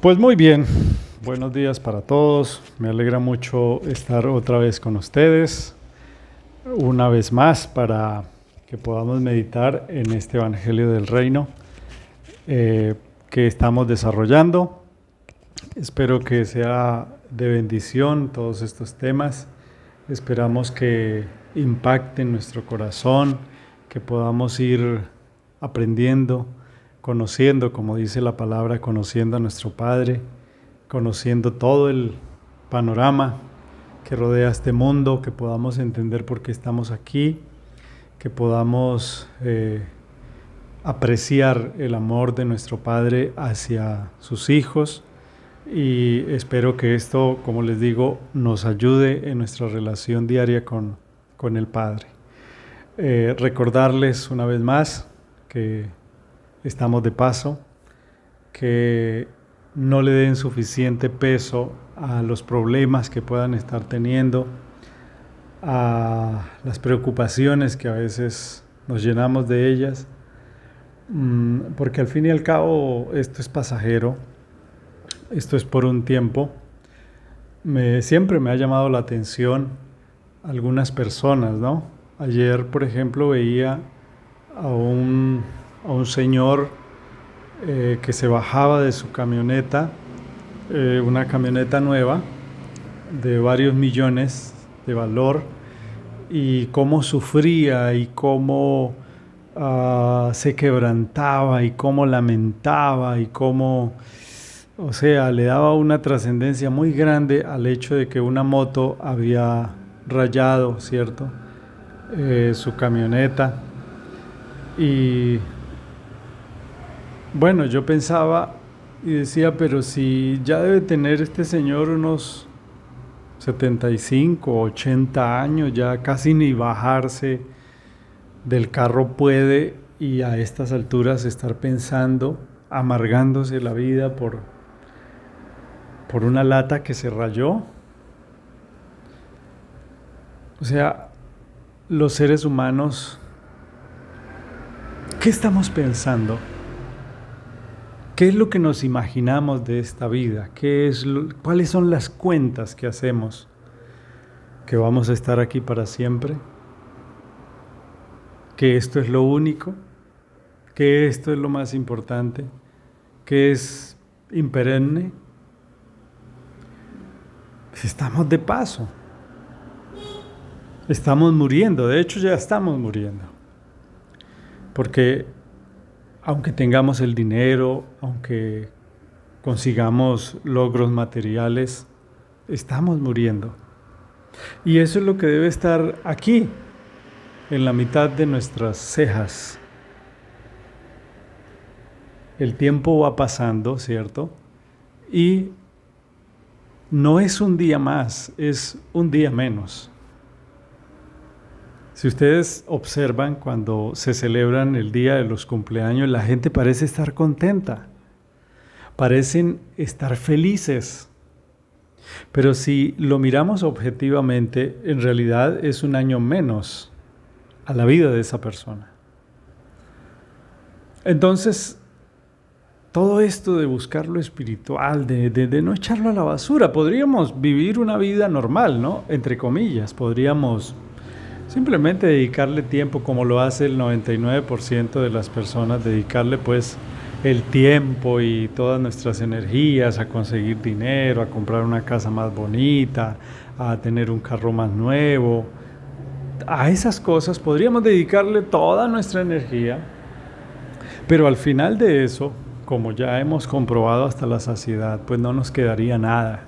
Pues muy bien, buenos días para todos. Me alegra mucho estar otra vez con ustedes, una vez más para que podamos meditar en este Evangelio del Reino eh, que estamos desarrollando. Espero que sea de bendición todos estos temas. Esperamos que impacten nuestro corazón, que podamos ir aprendiendo, conociendo, como dice la palabra, conociendo a nuestro Padre, conociendo todo el panorama que rodea este mundo, que podamos entender por qué estamos aquí, que podamos apreciar el amor de nuestro Padre hacia sus hijos. Y espero que esto, como les digo, nos ayude en nuestra relación diaria con el Padre. Recordarles una vez más que estamos de paso, que no le den suficiente peso a los problemas que puedan estar teniendo, a las preocupaciones que a veces nos llenamos de ellas, porque al fin y al cabo esto es pasajero. Esto es por un tiempo. Siempre me ha llamado la atención algunas personas, ¿no? Ayer, por ejemplo, veía a un señor que se bajaba de su camioneta, una camioneta nueva de varios millones de valor, y cómo sufría y cómo se quebrantaba y cómo lamentaba y cómo... O sea, le daba una trascendencia muy grande al hecho de que una moto había rayado, ¿cierto? Su camioneta. Y bueno, yo pensaba y decía, pero si ya debe tener este señor unos 75, 80 años, ya casi ni bajarse del carro puede, y a estas alturas estar pensando, amargándose la vida por una lata que se rayó. O sea, los seres humanos, ¿qué estamos pensando? ¿Qué es lo que nos imaginamos de esta vida? ¿Cuáles son las cuentas que hacemos? ¿Que vamos a estar aquí para siempre? ¿Que esto es lo único? ¿Que esto es lo más importante? ¿Que es imperenne? Pues estamos de paso. Estamos muriendo, de hecho ya estamos muriendo. Porque aunque tengamos el dinero, aunque consigamos logros materiales, estamos muriendo. Y eso es lo que debe estar aquí, en la mitad de nuestras cejas. El tiempo va pasando, ¿cierto? Y no es un día más, es un día menos. Si ustedes observan, cuando se celebran el día de los cumpleaños, la gente parece estar contenta, parecen estar felices. Pero si lo miramos objetivamente, en realidad es un año menos a la vida de esa persona. Entonces, todo esto de buscar lo espiritual, de no echarlo a la basura, podríamos vivir una vida normal, ¿no? Entre comillas, podríamos simplemente dedicarle tiempo, como lo hace el 99% de las personas, dedicarle pues el tiempo y todas nuestras energías a conseguir dinero, a comprar una casa más bonita, a tener un carro más nuevo. A esas cosas podríamos dedicarle toda nuestra energía, pero al final de eso, como ya hemos comprobado hasta la saciedad, pues no nos quedaría nada.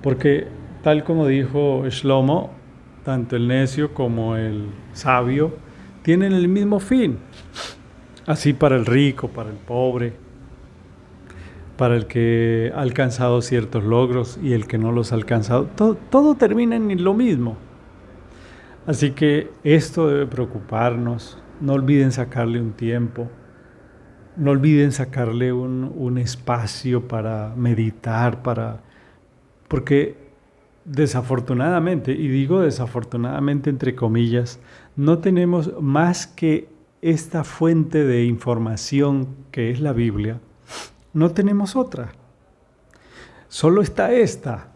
Porque tal como dijo Shlomo, tanto el necio como el sabio tienen el mismo fin. Así para el rico, para el pobre, para el que ha alcanzado ciertos logros y el que no los ha alcanzado, todo termina en lo mismo. Así que esto debe preocuparnos. No olviden sacarle un tiempo, no olviden sacarle un espacio para meditar, porque desafortunadamente, y digo desafortunadamente entre comillas, no tenemos más que esta fuente de información que es la Biblia. No tenemos otra. Solo está esta.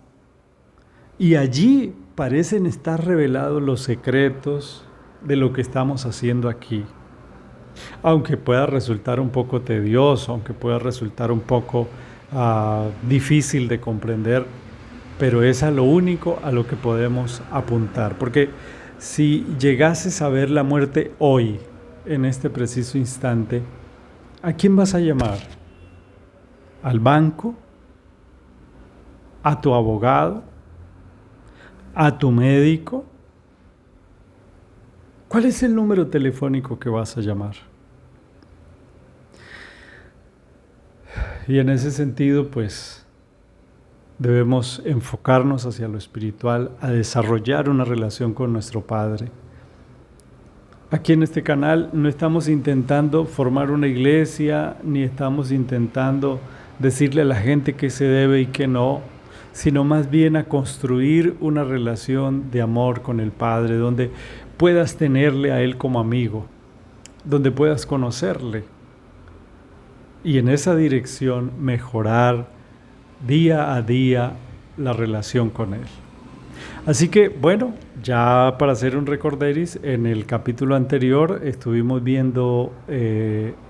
Y allí parecen estar revelados los secretos de lo que estamos haciendo aquí. Aunque pueda resultar un poco tedioso, aunque pueda resultar un poco difícil de comprender, pero es a lo único a lo que podemos apuntar. Porque si llegases a ver la muerte hoy, en este preciso instante, ¿a quién vas a llamar? ¿Al banco? ¿A tu abogado? ¿A tu médico? ¿Cuál es el número telefónico que vas a llamar? Y en ese sentido, pues, debemos enfocarnos hacia lo espiritual, a desarrollar una relación con nuestro Padre. Aquí en este canal no estamos intentando formar una iglesia, ni estamos intentando decirle a la gente qué se debe y qué no, sino más bien a construir una relación de amor con el Padre, donde puedas tenerle a Él como amigo, donde puedas conocerle y en esa dirección mejorar día a día la relación con Él. Así que, bueno, ya para hacer un recorderis, en el capítulo anterior estuvimos viendo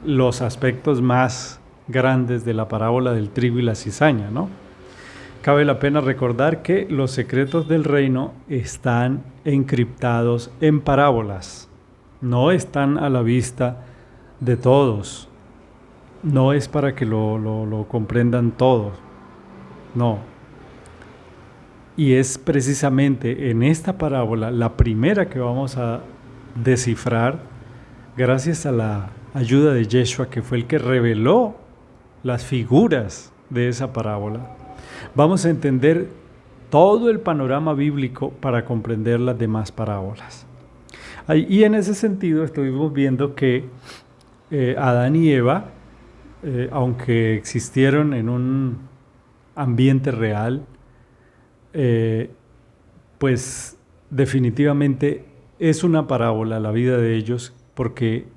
los aspectos más grandes de la parábola del trigo y la cizaña, ¿no? Cabe la pena recordar que los secretos del reino están encriptados en parábolas, no están a la vista de todos, no es para que lo comprendan todos, no. Y es precisamente en esta parábola, la primera que vamos a descifrar, gracias a la ayuda de Yeshua, que fue el que reveló las figuras de esa parábola. Vamos a entender todo el panorama bíblico para comprender las demás parábolas. Y en ese sentido estuvimos viendo que Adán y Eva, aunque existieron en un ambiente real, pues definitivamente es una parábola la vida de ellos, porque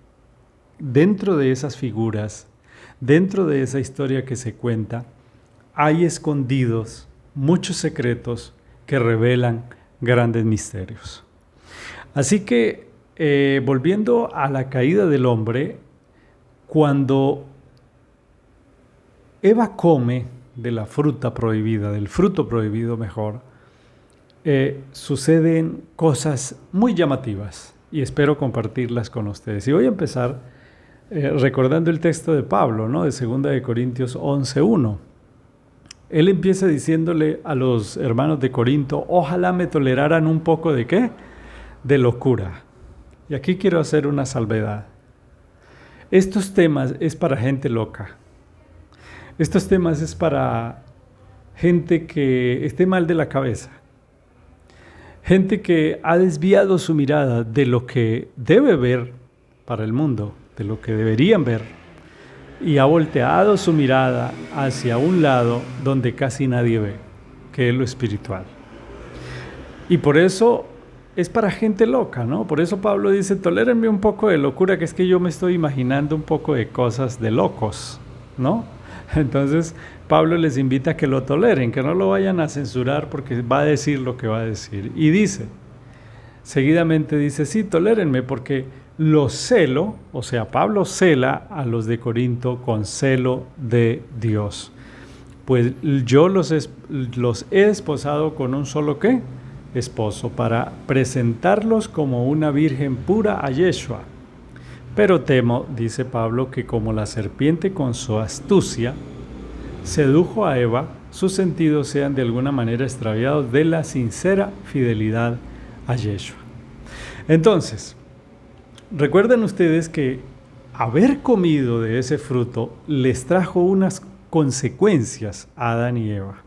dentro de esas figuras, dentro de esa historia que se cuenta, hay escondidos muchos secretos que revelan grandes misterios. Así que, volviendo a la caída del hombre, cuando Eva come de la fruta prohibida, del fruto prohibido mejor, suceden cosas muy llamativas y espero compartirlas con ustedes. Y voy a empezar recordando el texto de Pablo, ¿no? De 2 de Corintios 11:1. Él empieza diciéndole a los hermanos de Corinto, ojalá me toleraran un poco de ¿qué? De locura. Y aquí quiero hacer una salvedad. Estos temas es para gente loca. Estos temas es para gente que esté mal de la cabeza. Gente que ha desviado su mirada de lo que debe ver para el mundo, de lo que deberían ver, y ha volteado su mirada hacia un lado donde casi nadie ve, que es lo espiritual. Y por eso es para gente loca, ¿no? Por eso Pablo dice, tolérenme un poco de locura, que es que yo me estoy imaginando un poco de cosas de locos, ¿no? Entonces Pablo les invita a que lo toleren, que no lo vayan a censurar porque va a decir lo que va a decir. Y dice, seguidamente dice, sí, tolérenme porque los celo, o sea, Pablo cela a los de Corinto con celo de Dios. Pues yo los he desposado con un solo ¿qué? Esposo, para presentarlos como una virgen pura a Yeshua. Pero temo, dice Pablo, que como la serpiente con su astucia sedujo a Eva, sus sentidos sean de alguna manera extraviados de la sincera fidelidad a Yeshua. Entonces, recuerden ustedes que haber comido de ese fruto les trajo unas consecuencias a Adán y Eva.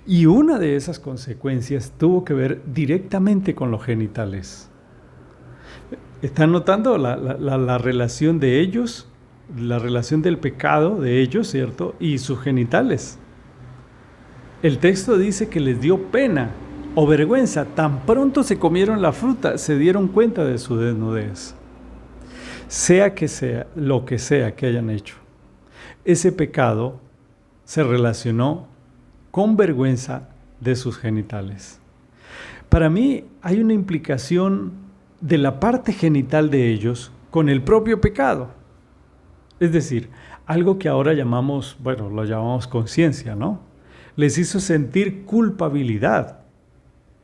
Y una de esas consecuencias tuvo que ver directamente con los genitales. ¿Están notando la relación de ellos, la relación del pecado de ellos, ¿cierto? Y sus genitales. El texto dice que les dio pena o vergüenza. Tan pronto se comieron la fruta, se dieron cuenta de su desnudez. Sea lo que sea que hayan hecho, ese pecado se relacionó con vergüenza de sus genitales. Para mí hay una implicación de la parte genital de ellos con el propio pecado. Es decir, algo que ahora llamamos, bueno, lo llamamos conciencia, ¿no? Les hizo sentir culpabilidad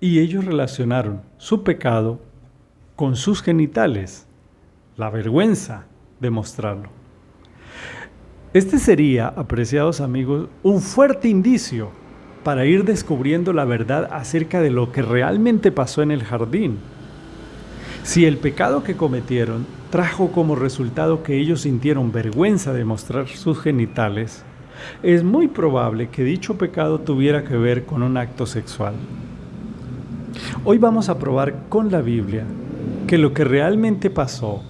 y ellos relacionaron su pecado con sus genitales, la vergüenza de mostrarlo. Este sería, apreciados amigos, un fuerte indicio para ir descubriendo la verdad acerca de lo que realmente pasó en el jardín. Si el pecado que cometieron trajo como resultado que ellos sintieron vergüenza de mostrar sus genitales, es muy probable que dicho pecado tuviera que ver con un acto sexual. Hoy vamos a probar con la Biblia que lo que realmente pasó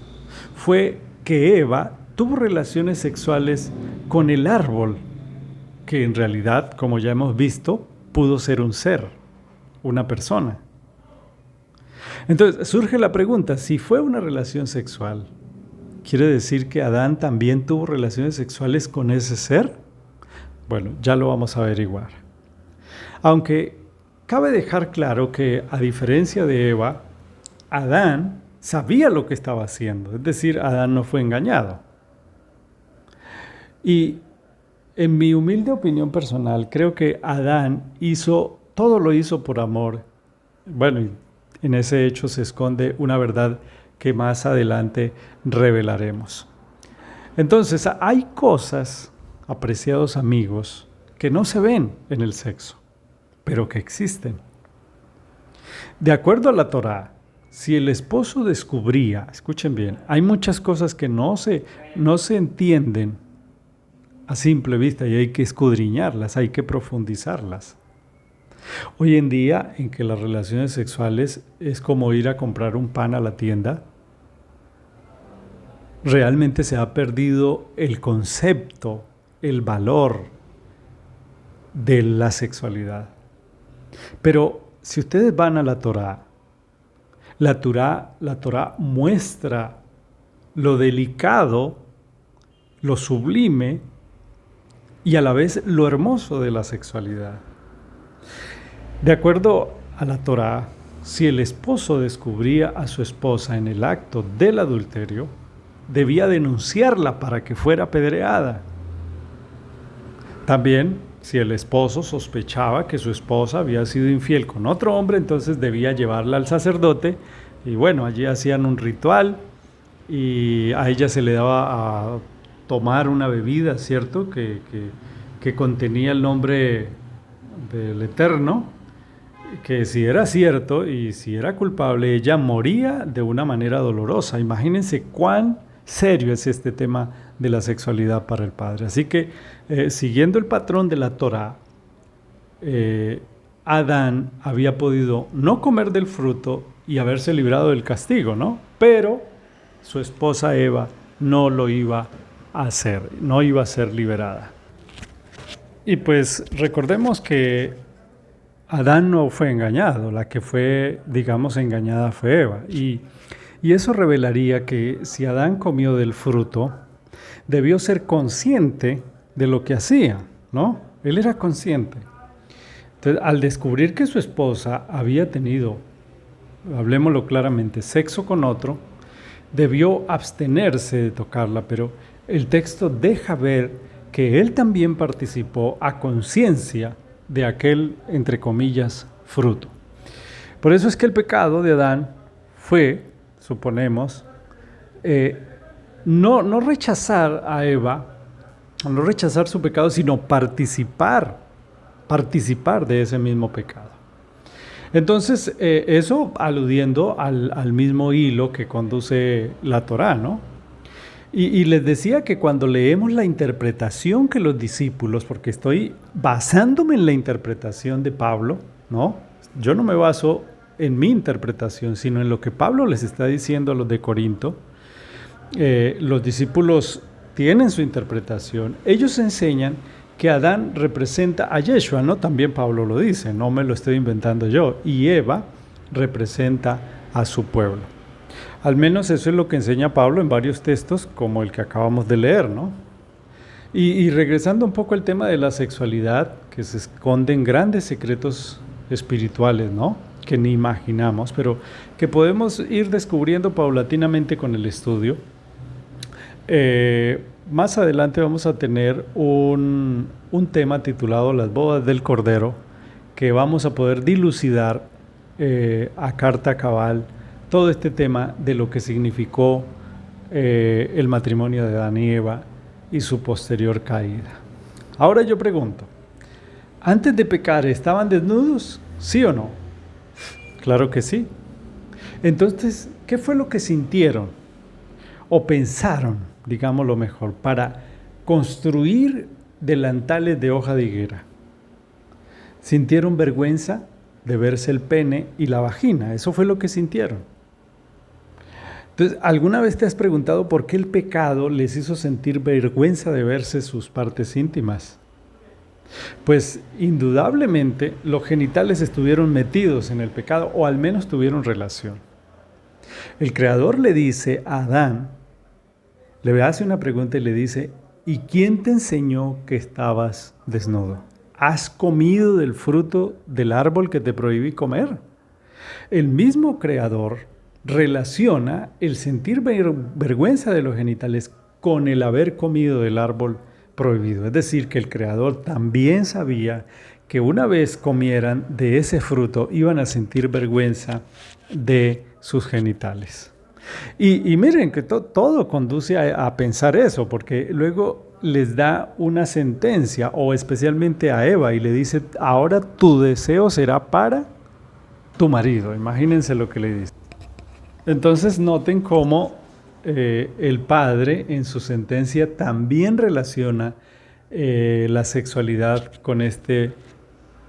fue que Eva tuvo relaciones sexuales con el árbol, que en realidad, como ya hemos visto, pudo ser un ser, una persona. Entonces surge la pregunta, si fue una relación sexual, ¿quiere decir que Adán también tuvo relaciones sexuales con ese ser? Bueno, ya lo vamos a averiguar. Aunque cabe dejar claro que, a diferencia de Eva, Adán sabía lo que estaba haciendo, es decir, Adán no fue engañado. Y en mi humilde opinión personal, creo que Adán todo lo hizo por amor. Bueno, en ese hecho se esconde una verdad que más adelante revelaremos. Entonces, hay cosas, apreciados amigos, que no se ven en el sexo, pero que existen. De acuerdo a la Torá, si el esposo descubría, escuchen bien, hay muchas cosas que no se entienden a simple vista y hay que escudriñarlas, hay que profundizarlas. Hoy en día, en que las relaciones sexuales es como ir a comprar un pan a la tienda, realmente se ha perdido el concepto, el valor de la sexualidad. Pero si ustedes van a la Torá, la Torá muestra lo delicado, lo sublime y a la vez lo hermoso de la sexualidad. De acuerdo a la Torá, si el esposo descubría a su esposa en el acto del adulterio, debía denunciarla para que fuera apedreada. También, si el esposo sospechaba que su esposa había sido infiel con otro hombre, entonces debía llevarla al sacerdote y bueno, allí hacían un ritual y a ella se le daba a tomar una bebida, ¿cierto? Que contenía el nombre del Eterno, que si era cierto y si era culpable, ella moría de una manera dolorosa. Imagínense cuán serio es este tema de la sexualidad para el padre. Así que, siguiendo el patrón de la Torá, Adán había podido no comer del fruto y haberse librado del castigo, ¿no? Pero su esposa Eva no lo iba a hacer, no iba a ser liberada. Y pues recordemos que Adán no fue engañado, la que fue, digamos, engañada fue Eva. Y eso revelaría que si Adán comió del fruto, debió ser consciente de lo que hacía, ¿no? Él era consciente. Entonces, al descubrir que su esposa había tenido, hablemoslo claramente, sexo con otro, debió abstenerse de tocarla, pero el texto deja ver que él también participó a conciencia de aquel, entre comillas, fruto. Por eso es que el pecado de Adán fue, suponemos, no rechazar a Eva, no rechazar su pecado, sino participar de ese mismo pecado. Entonces, eso aludiendo al mismo hilo que conduce la Torá, ¿no? Y les decía que cuando leemos la interpretación que los discípulos, porque estoy basándome en la interpretación de Pablo, ¿no? Yo no me baso en mi interpretación, sino en lo que Pablo les está diciendo a los de Corinto. Los discípulos tienen su interpretación. Ellos enseñan que Adán representa a Yeshua, ¿no? También Pablo lo dice, no me lo estoy inventando yo. Y Eva representa a su pueblo. Al menos eso es lo que enseña Pablo en varios textos, como el que acabamos de leer, ¿no? Y regresando un poco al tema de la sexualidad, que se esconden grandes secretos espirituales, ¿no? Que ni imaginamos, pero que podemos ir descubriendo paulatinamente con el estudio. Más adelante vamos a tener un tema titulado Las bodas del Cordero, que vamos a poder dilucidar a carta cabal todo este tema de lo que significó el matrimonio de Adán y Eva y su posterior caída. Ahora yo pregunto, ¿antes de pecar estaban desnudos? ¿Sí o no? Claro que sí. Entonces, ¿qué fue lo que sintieron o pensaron, digámoslo mejor, para construir delantales de hoja de higuera? ¿Sintieron vergüenza de verse el pene y la vagina? Eso fue lo que sintieron. Entonces, ¿alguna vez te has preguntado por qué el pecado les hizo sentir vergüenza de verse sus partes íntimas? Pues indudablemente los genitales estuvieron metidos en el pecado, o al menos tuvieron relación. El Creador le dice a Adán, le hace una pregunta y le dice, ¿y quién te enseñó que estabas desnudo? ¿Has comido del fruto del árbol que te prohibí comer? El mismo Creador relaciona el sentir vergüenza de los genitales con el haber comido del árbol prohibido. Es decir, que el Creador también sabía que una vez comieran de ese fruto iban a sentir vergüenza de sus genitales. Y miren que todo conduce a pensar eso, porque luego les da una sentencia, o especialmente a Eva, y le dice, ahora tu deseo será para tu marido. Imagínense lo que le dice. Entonces noten cómo el padre en su sentencia también relaciona la sexualidad con este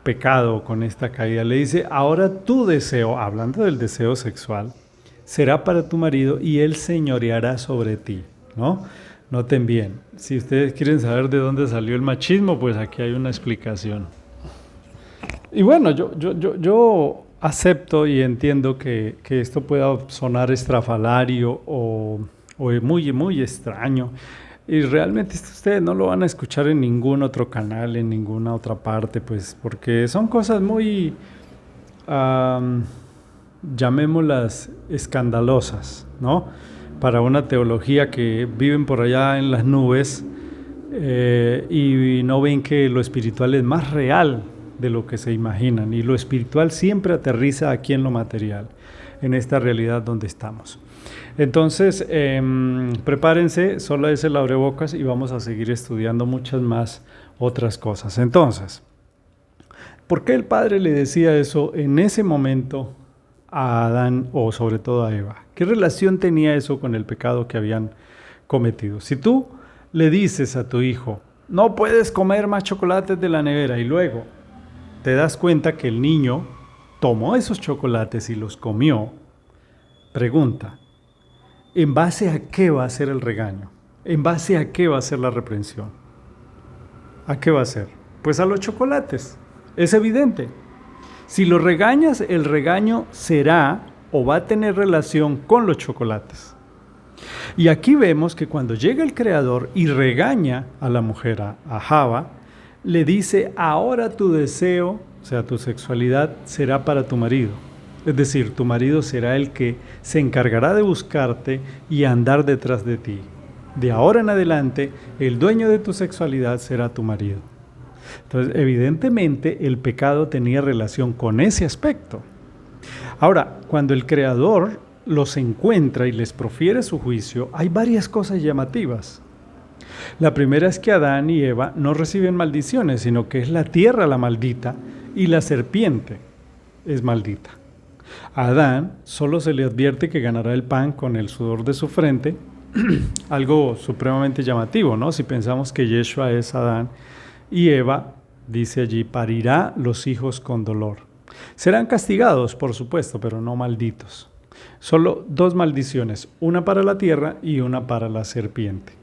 pecado, con esta caída. Le dice, ahora tu deseo, hablando del deseo sexual, será para tu marido y él señoreará sobre ti, ¿no? Noten bien, si ustedes quieren saber de dónde salió el machismo, pues aquí hay una explicación. Y bueno, yo acepto y entiendo que esto pueda sonar estrafalario o muy, muy extraño. Y realmente ustedes no lo van a escuchar en ningún otro canal, en ninguna otra parte, pues porque son cosas muy, llamémoslas escandalosas, ¿no? Para una teología que viven por allá en las nubes y no ven que lo espiritual es más real de lo que se imaginan, y lo espiritual siempre aterriza aquí en lo material, en esta realidad donde estamos. Entonces, prepárense, solo es el abrebocas y vamos a seguir estudiando muchas más otras cosas. Entonces, ¿por qué el Padre le decía eso en ese momento a Adán o sobre todo a Eva? ¿Qué relación tenía eso con el pecado que habían cometido? Si tú le dices a tu hijo, no puedes comer más chocolates de la nevera, y luego te das cuenta que el niño tomó esos chocolates y los comió, pregunta, ¿en base a qué va a ser el regaño? ¿En base a qué va a ser la reprensión? ¿A qué va a ser? Pues a los chocolates. Es evidente. Si lo regañas, el regaño será o va a tener relación con los chocolates. Y aquí vemos que cuando llega el Creador y regaña a la mujer, a Java, le dice, ahora tu deseo, o sea, tu sexualidad, será para tu marido. Es decir, tu marido será el que se encargará de buscarte y andar detrás de ti. De ahora en adelante, el dueño de tu sexualidad será tu marido. Entonces, evidentemente, el pecado tenía relación con ese aspecto. Ahora, cuando el Creador los encuentra y les profiere su juicio, hay varias cosas llamativas. La primera es que Adán y Eva no reciben maldiciones, sino que es la tierra la maldita y la serpiente es maldita. A Adán solo se le advierte que ganará el pan con el sudor de su frente, algo supremamente llamativo, ¿no? Si pensamos que Yeshua es Adán, y Eva, dice allí, parirá los hijos con dolor. Serán castigados, por supuesto, pero no malditos. Solo dos maldiciones, una para la tierra y una para la serpiente.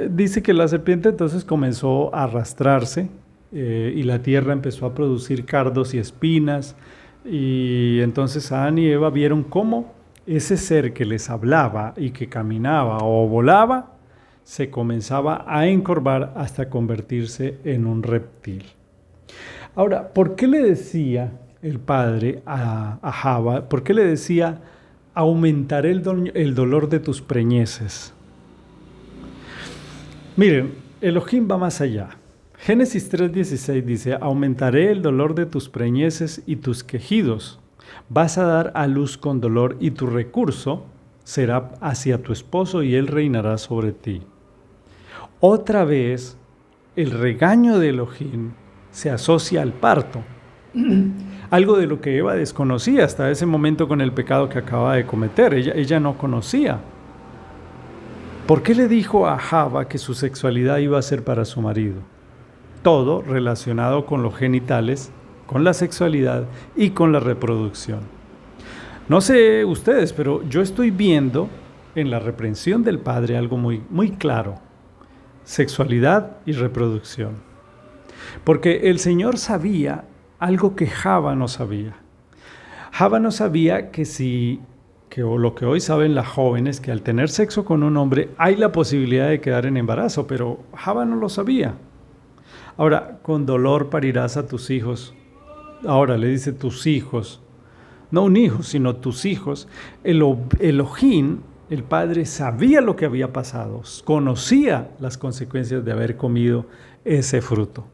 Dice que la serpiente entonces comenzó a arrastrarse y la tierra empezó a producir cardos y espinas, y entonces Adán y Eva vieron cómo ese ser que les hablaba y que caminaba o volaba se comenzaba a encorvar hasta convertirse en un reptil. Ahora, ¿por qué le decía el padre a Java? ¿Por qué le decía, aumentaré el dolor de tus preñeces? Miren, Elohim va más allá. Génesis 3:16 dice, aumentaré el dolor de tus preñeces y tus quejidos. Vas a dar a luz con dolor y tu recurso será hacia tu esposo y él reinará sobre ti. Otra vez, el regaño de Elohim se asocia al parto. Algo de lo que Eva desconocía hasta ese momento con el pecado que acababa de cometer. Ella no conocía. ¿Por qué le dijo a Java que su sexualidad iba a ser para su marido? Todo relacionado con los genitales, con la sexualidad y con la reproducción. No sé ustedes, pero yo estoy viendo en la reprensión del padre algo muy, muy claro. Sexualidad y reproducción. Porque el Señor sabía algo que Java no sabía. Java no sabía lo que hoy saben las jóvenes, que al tener sexo con un hombre hay la posibilidad de quedar en embarazo, pero Java no lo sabía. Ahora, con dolor parirás a tus hijos. Ahora le dice tus hijos, no un hijo, sino tus hijos. Elohim, el padre, sabía lo que había pasado, conocía las consecuencias de haber comido ese fruto.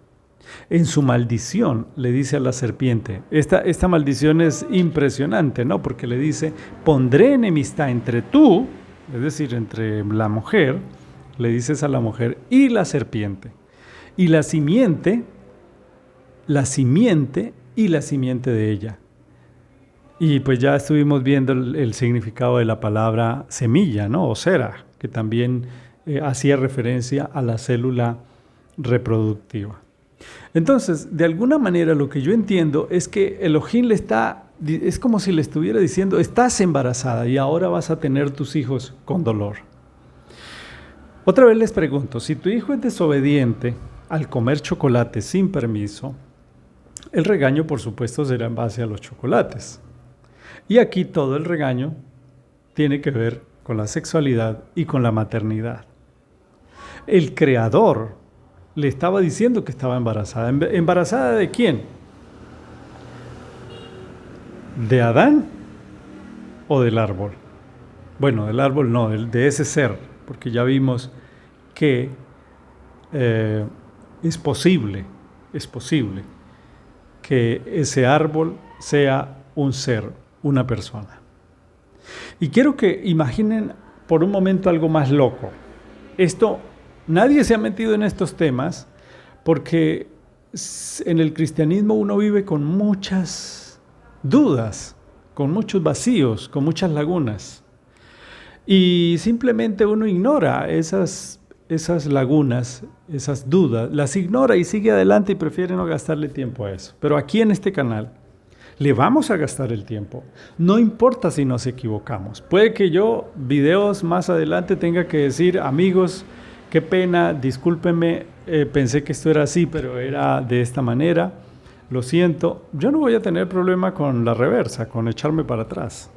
En su maldición le dice a la serpiente, esta maldición es impresionante, ¿no? Porque le dice, pondré enemistad entre tú, es decir, entre la mujer, le dices a la mujer, y la serpiente. Y la simiente y la simiente de ella. Y pues ya estuvimos viendo el significado de la palabra semilla, ¿no? O cera, que también hacía referencia a la célula reproductiva. Entonces, de alguna manera lo que yo entiendo es que Elohim es como si le estuviera diciendo, estás embarazada y ahora vas a tener tus hijos con dolor. Otra vez les pregunto, si tu hijo es desobediente al comer chocolate sin permiso, el regaño por supuesto será en base a los chocolates. Y aquí todo el regaño tiene que ver con la sexualidad y con la maternidad. El Creador le estaba diciendo que estaba embarazada. ¿Embarazada de quién? ¿De Adán o del árbol? Bueno, del árbol no, de ese ser, porque ya vimos que es posible que ese árbol sea un ser, una persona. Y quiero que imaginen por un momento algo más loco. Nadie se ha metido en estos temas porque en el cristianismo uno vive con muchas dudas, con muchos vacíos, con muchas lagunas. Y simplemente uno ignora esas lagunas, esas dudas, las ignora y sigue adelante y prefiere no gastarle tiempo a eso. Pero aquí en este canal le vamos a gastar el tiempo. No importa si nos equivocamos. Puede que yo, videos más adelante, tenga que decir, amigos, qué pena, discúlpenme, pensé que esto era así, pero era de esta manera. Lo siento. Yo no voy a tener problema con la reversa, con echarme para atrás.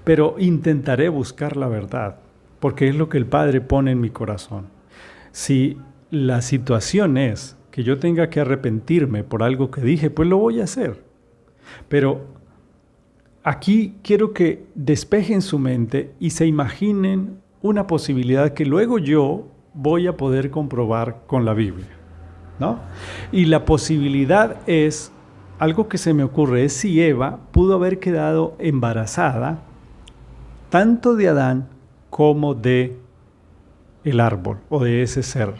Pero intentaré buscar la verdad, porque es lo que el Padre pone en mi corazón. Si la situación es que yo tenga que arrepentirme por algo que dije, pues lo voy a hacer. Pero aquí quiero que despejen su mente y se imaginen una posibilidad que luego yo voy a poder comprobar con la Biblia, ¿no? Y la posibilidad es, algo que se me ocurre, es si Eva pudo haber quedado embarazada tanto de Adán como de el árbol o de ese ser,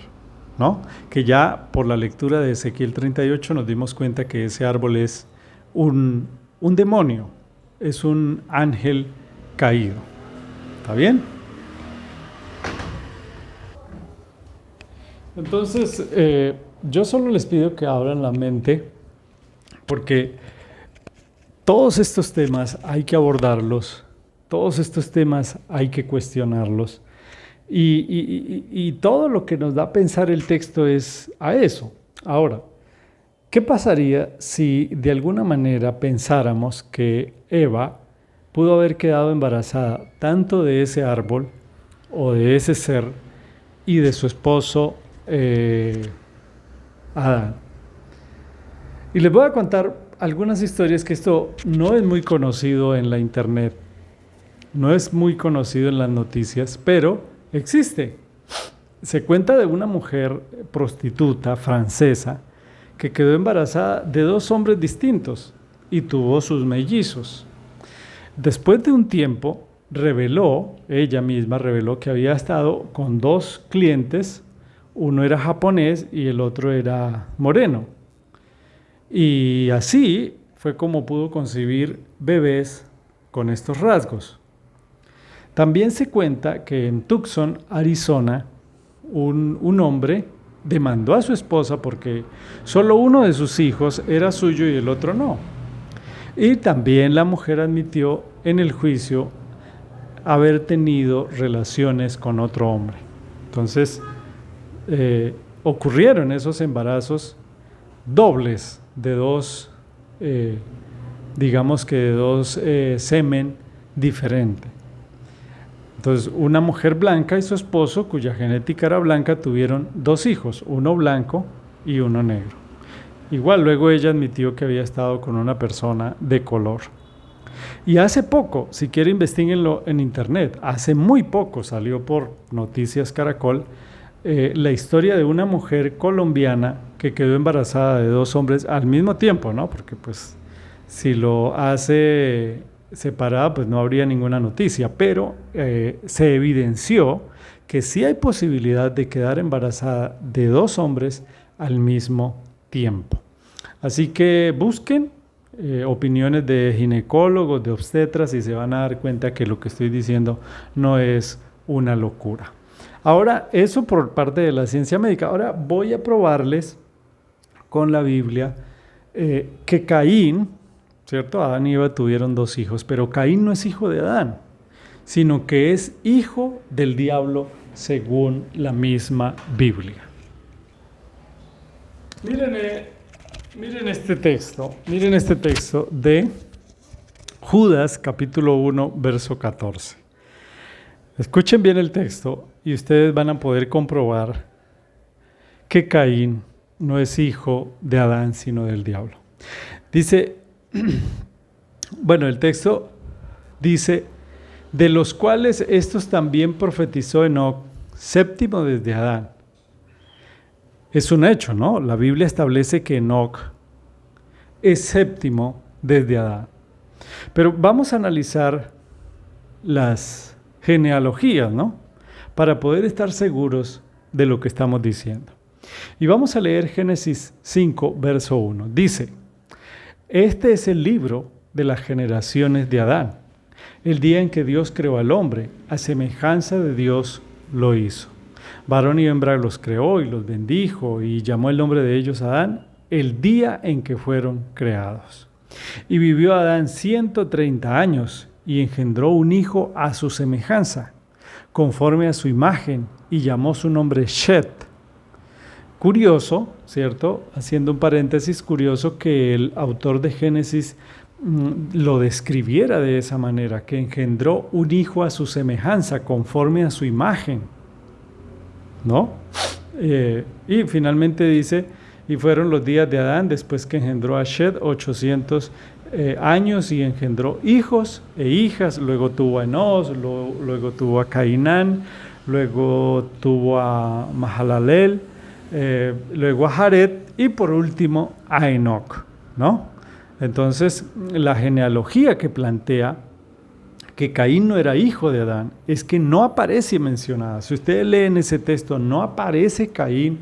¿no? Que ya por la lectura de Ezequiel 38 nos dimos cuenta que ese árbol es un demonio, es un ángel caído. ¿Está bien? Entonces, yo solo les pido que abran la mente, porque todos estos temas hay que abordarlos, todos estos temas hay que cuestionarlos, y todo lo que nos da a pensar el texto es a eso. Ahora, ¿qué pasaría si de alguna manera pensáramos que Eva pudo haber quedado embarazada tanto de ese árbol o de ese ser y de su esposo Adán. Y les voy a contar algunas historias que esto no es muy conocido en la internet, no es muy conocido en las noticias, pero existe. Se cuenta de una mujer prostituta francesa que quedó embarazada de 2 hombres distintos y tuvo sus mellizos. Después de un tiempo, ella misma reveló que había estado con 2 clientes, uno era japonés y el otro era moreno. Y así fue como pudo concebir bebés con estos rasgos. También se cuenta que en Tucson, Arizona, un hombre demandó a su esposa porque solo uno de sus hijos era suyo y el otro no. Y también la mujer admitió en el juicio haber tenido relaciones con otro hombre. Entonces, ocurrieron esos embarazos dobles de 2, digamos que de 2 semen diferentes. Entonces, una mujer blanca y su esposo, cuya genética era blanca, tuvieron 2 hijos, uno blanco y uno negro. Igual luego ella admitió que había estado con una persona de color. Y hace poco, si quiere investiguenlo en internet, hace muy poco salió por Noticias Caracol la historia de una mujer colombiana que quedó embarazada de 2 hombres al mismo tiempo, ¿no? Porque pues si lo hace separada, pues no habría ninguna noticia, pero se evidenció que sí hay posibilidad de quedar embarazada de 2 hombres al mismo tiempo. Así que busquen opiniones de ginecólogos, de obstetras, y se van a dar cuenta que lo que estoy diciendo no es una locura. Ahora, eso por parte de la ciencia médica. Ahora voy a probarles con la Biblia que Caín, ¿cierto? Adán y Eva tuvieron 2 hijos, pero Caín no es hijo de Adán, sino que es hijo del diablo según la misma Biblia. Miren este texto de Judas capítulo 1, verso 14. Escuchen bien el texto y ustedes van a poder comprobar que Caín no es hijo de Adán, sino del diablo. Dice, bueno, el texto dice, de los cuales estos también profetizó Enoc, séptimo desde Adán. Es un hecho, ¿no? La Biblia establece que Enoc es séptimo desde Adán. Pero vamos a analizar las genealogías, ¿no? Para poder estar seguros de lo que estamos diciendo. Y vamos a leer Génesis 5, verso 1. Dice, este es el libro de las generaciones de Adán, el día en que Dios creó al hombre, a semejanza de Dios lo hizo. Varón y hembra los creó y los bendijo y llamó el nombre de ellos Adán, el día en que fueron creados. Y vivió Adán 130 años y engendró un hijo a su semejanza, conforme a su imagen, y llamó su nombre Shet. Curioso, ¿cierto? Haciendo un paréntesis, curioso que el autor de Génesis lo describiera de esa manera, que engendró un hijo a su semejanza, conforme a su imagen, ¿no? Y finalmente dice, y fueron los días de Adán después que engendró a Shet 800 años y engendró hijos e hijas, luego tuvo a Enos, luego tuvo a Cainán, luego tuvo a Mahalalel, luego a Jared y por último a Enoc, ¿no? Entonces la genealogía que plantea que Caín no era hijo de Adán es que no aparece mencionada. Si ustedes leen ese texto, no aparece Caín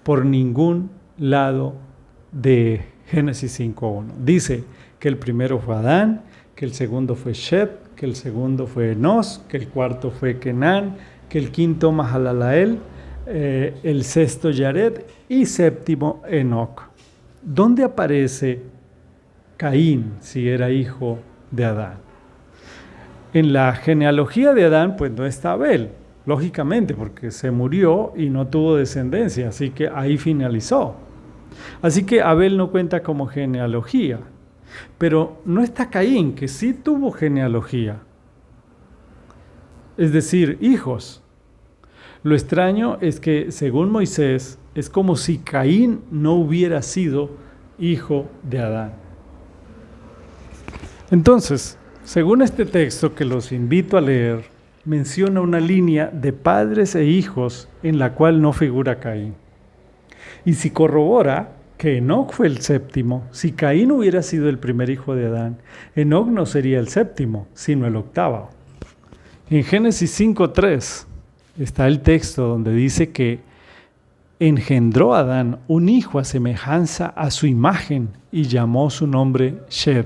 por ningún lado de Génesis 5.1. Dice que el primero fue Adán, que el segundo fue Shet, que el segundo fue Enos, que el cuarto fue Kenán, que el quinto Mahalalael, el sexto Yared y séptimo Enoc. ¿Dónde aparece Caín si era hijo de Adán? En la genealogía de Adán pues no está Abel, lógicamente, porque se murió y no tuvo descendencia, así que ahí finalizó. Así que Abel no cuenta como genealogía, pero no está Caín, que sí tuvo genealogía, es decir, hijos. Lo extraño es que, según Moisés, es como si Caín no hubiera sido hijo de Adán. Entonces, según este texto que los invito a leer, menciona una línea de padres e hijos en la cual no figura Caín. Y si corrobora que Enoc fue el séptimo, si Caín hubiera sido el primer hijo de Adán, Enoc no sería el séptimo, sino el octavo. En Génesis 5:3 está el texto donde dice que engendró a Adán un hijo a semejanza a su imagen y llamó su nombre Shed.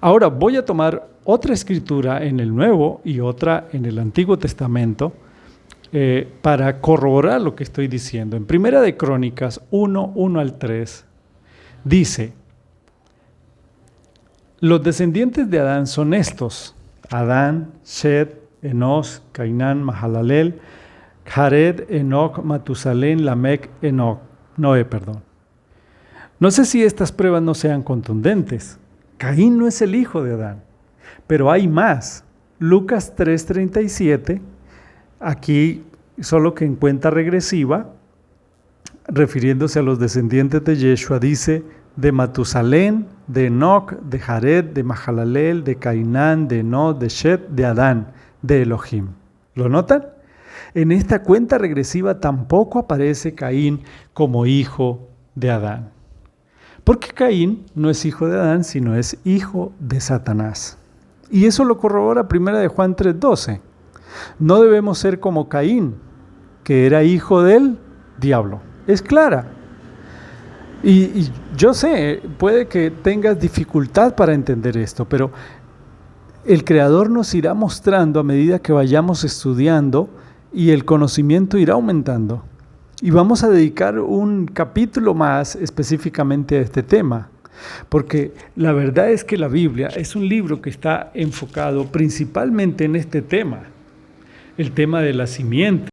Ahora voy a tomar otra escritura en el Nuevo y otra en el Antiguo Testamento para corroborar lo que estoy diciendo. En Primera de Crónicas 1:1-3 dice: los descendientes de Adán son estos: Adán, Shed, Enos, Cainán, Mahalalel, Jared, Enoc, Matusalén, Lamec, Noé. No sé si estas pruebas no sean contundentes. Caín no es el hijo de Adán, pero hay más. Lucas 3:37, aquí solo que en cuenta regresiva, refiriéndose a los descendientes de Yeshua, dice: de Matusalén, de Enoc, de Jared, de Mahalalel, de Cainán, de Enoc, de Shed, de Adán, de Elohim. ¿Lo notan? En esta cuenta regresiva tampoco aparece Caín como hijo de Adán. Porque Caín no es hijo de Adán, sino es hijo de Satanás. Y eso lo corrobora 1 de Juan 3:12. No debemos ser como Caín, que era hijo del diablo. Es clara. Y yo sé, puede que tengas dificultad para entender esto, pero el Creador nos irá mostrando a medida que vayamos estudiando y el conocimiento irá aumentando. Y vamos a dedicar un capítulo más específicamente a este tema, porque la verdad es que la Biblia es un libro que está enfocado principalmente en este tema, el tema de la simiente.